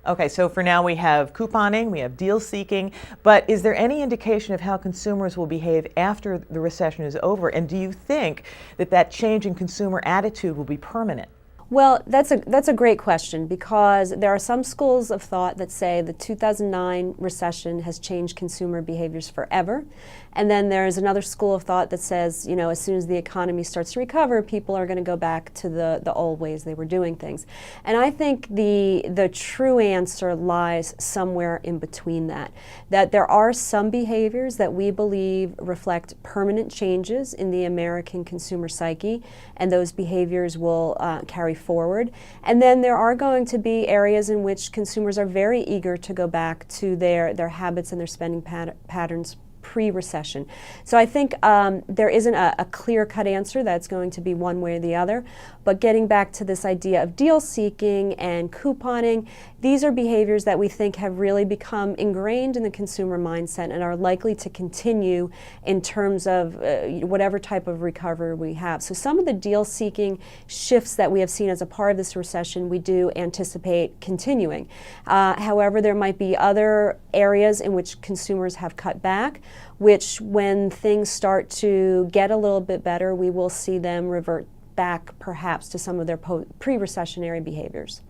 Okay, so for now we have couponing, we have deal seeking, but is there any indication of how consumers will behave after the recession is over? And do you think that that change in consumer attitude will be permanent? Well, that's a great question, because there are some schools of thought that say the 2009 recession has changed consumer behaviors forever. And then there's another school of thought that says, as soon as the economy starts to recover, people are going to go back to the old ways they were doing things. And I think the true answer lies somewhere in between that there are some behaviors that we believe reflect permanent changes in the American consumer psyche, and those behaviors will carry forward. And then there are going to be areas in which consumers are very eager to go back to their habits and their spending patterns pre-recession. So I think there isn't a clear-cut answer that's going to be one way or the other, but getting back to this idea of deal seeking and couponing, these are behaviors that we think have really become ingrained in the consumer mindset and are likely to continue in terms of whatever type of recovery we have. So some of the deal seeking shifts that we have seen as a part of this recession, we do anticipate continuing. However, there might be other areas in which consumers have cut back, which when things start to get a little bit better, we will see them revert back perhaps to some of their pre-recessionary behaviors.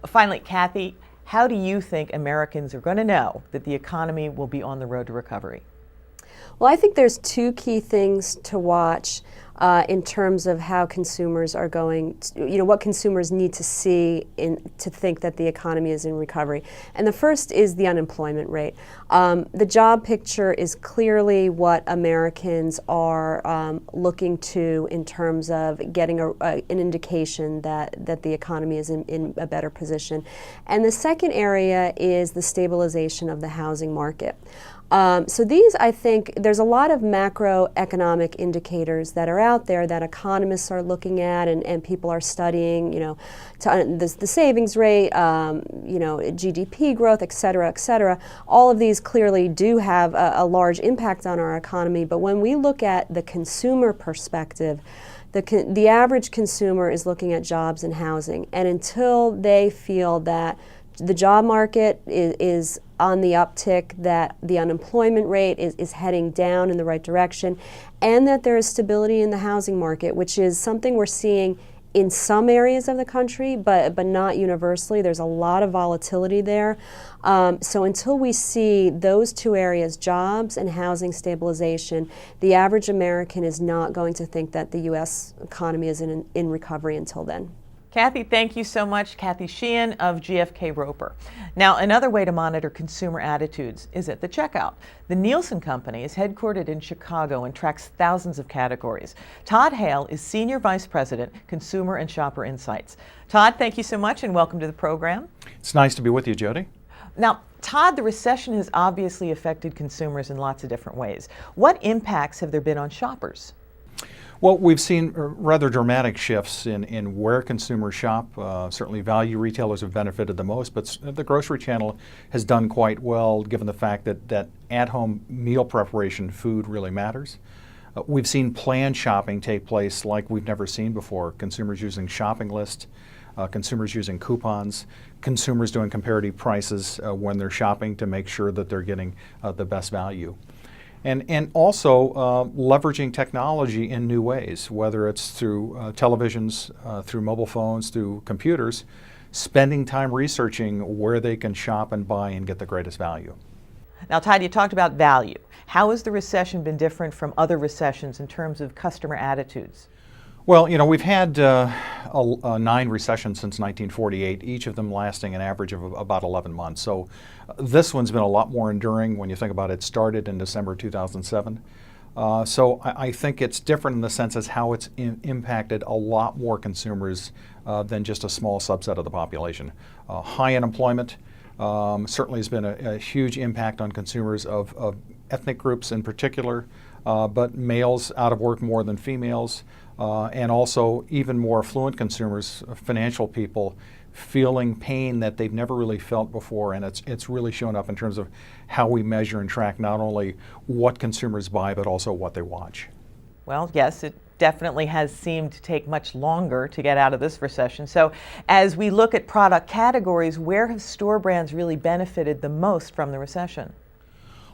Finally, Kathy, how do you think Americans are going to know that the economy will be on the road to recovery? Well, I think there's two key things to watch in terms of how consumers are going to, what consumers need to see to think that the economy is in recovery. And the first is the unemployment rate. The job picture is clearly what Americans are looking to in terms of getting an indication that the economy is in a better position. And the second area is the stabilization of the housing market. So these, I think, there's a lot of macroeconomic indicators that are out there that economists are looking at and people are studying, the savings rate, GDP growth, et cetera, et cetera. All of these clearly do have a large impact on our economy, but when we look at the consumer perspective, the average consumer is looking at jobs and housing, and until they feel that the job market is on the uptick, that the unemployment rate is heading down in the right direction, and that there is stability in the housing market, which is something we're seeing in some areas of the country, but not universally. There's a lot of volatility there. So until we see those two areas, jobs and housing stabilization, the average American is not going to think that the U.S. economy is in recovery until then. Kathy, thank you so much. Kathy Sheehan of GFK Roper. Now, another way to monitor consumer attitudes is at the checkout. The Nielsen Company is headquartered in Chicago and tracks thousands of categories. Todd Hale is Senior Vice President, Consumer and Shopper Insights. Todd, thank you so much and welcome to the program. It's nice to be with you, Jody. Now, Todd, the recession has obviously affected consumers in lots of different ways. What impacts have there been on shoppers? Well, we've seen rather dramatic shifts in where consumers shop. Certainly value retailers have benefited the most, but the grocery channel has done quite well given the fact that at-home meal preparation food really matters. We've seen planned shopping take place like we've never seen before. Consumers using shopping lists, consumers using coupons, consumers doing comparative prices when they're shopping to make sure that they're getting the best value. And also leveraging technology in new ways, whether it's through televisions, through mobile phones, through computers, spending time researching where they can shop and buy and get the greatest value. Now, Todd, you talked about value. How has the recession been different from other recessions in terms of customer attitudes? Well, we've had 9 recessions since 1948, each of them lasting an average of about 11 months. So this one's been a lot more enduring when you think about it. It started in December 2007. So I think it's different in the sense as how it's impacted a lot more consumers than just a small subset of the population. High unemployment certainly has been a huge impact on consumers of ethnic groups in particular, but males out of work more than females. And also even more affluent consumers, financial people, feeling pain that they've never really felt before, and it's really shown up in terms of how we measure and track not only what consumers buy but also what they watch. Well, yes, it definitely has seemed to take much longer to get out of this recession. So as we look at product categories, where have store brands really benefited the most from the recession?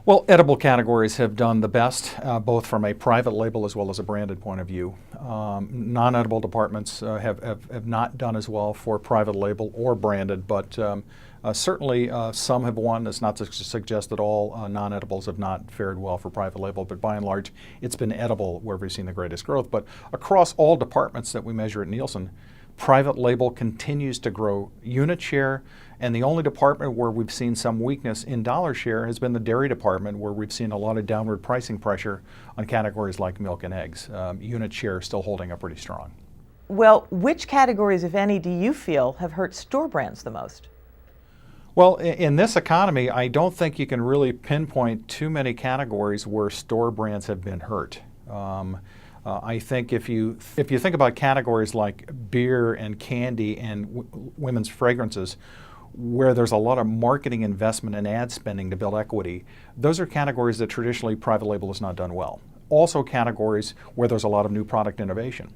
Well, edible categories have done the best, both from a private label as well as a branded point of view. Non-edible departments have not done as well for private label or branded, but certainly some have won. That's not to suggest that all non-edibles have not fared well for private label, but by and large, it's been edible where we've seen the greatest growth. But across all departments that we measure at Nielsen, private label continues to grow unit share, and the only department where we've seen some weakness in dollar share has been the dairy department, where we've seen a lot of downward pricing pressure on categories like milk and eggs. Unit share still holding up pretty strong. Well, which categories, if any, do you feel have hurt store brands the most? Well, in this economy, I don't think you can really pinpoint too many categories where store brands have been hurt. I think if you think about categories like beer and candy and women's fragrances, where there's a lot of marketing investment and ad spending to build equity, those are categories that traditionally private label has not done well. Also categories where there's a lot of new product innovation.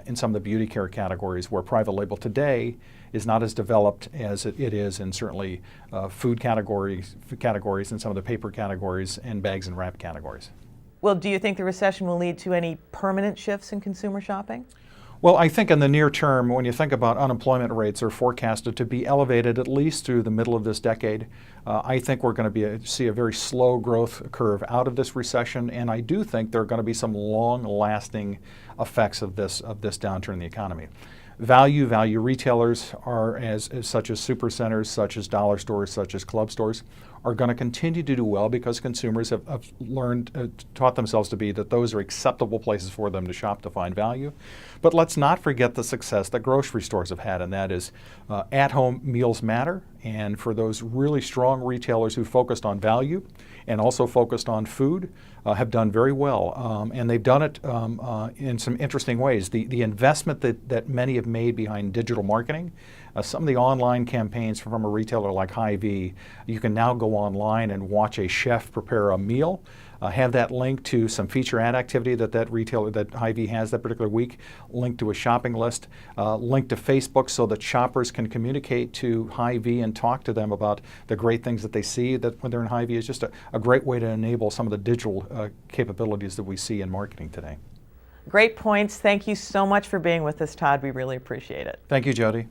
In some of the beauty care categories where private label today is not as developed as it is in certainly food categories and some of the paper categories and bags and wrap categories. Well, do you think the recession will lead to any permanent shifts in consumer shopping? Well, I think in the near term, when you think about unemployment rates are forecasted to be elevated at least through the middle of this decade. I think we're going to see a very slow growth curve out of this recession, and I do think there are going to be some long-lasting effects of this downturn in the economy. Value retailers are such as supercenters, such as dollar stores, such as club stores, are going to continue to do well because consumers have taught themselves to be that those are acceptable places for them to shop to find value. But let's not forget the success that grocery stores have had, and that is at-home meals matter. And for those really strong retailers who focused on value and also focused on food, have done very well. And they've done it in some interesting ways. The investment that many have made behind digital marketing, some of the online campaigns from a retailer like Hy-Vee, you can now go online and watch a chef prepare a meal, have that linked to some feature ad activity that retailer, that Hy-Vee has that particular week, linked to a shopping list, linked to Facebook so that shoppers can communicate to Hy-Vee and talk to them about the great things that they see that when they're in Hy-Vee. Is just a great way to enable some of the digital capabilities that we see in marketing today. Great points. Thank you so much for being with us, Todd. We really appreciate it. Thank you, Jody.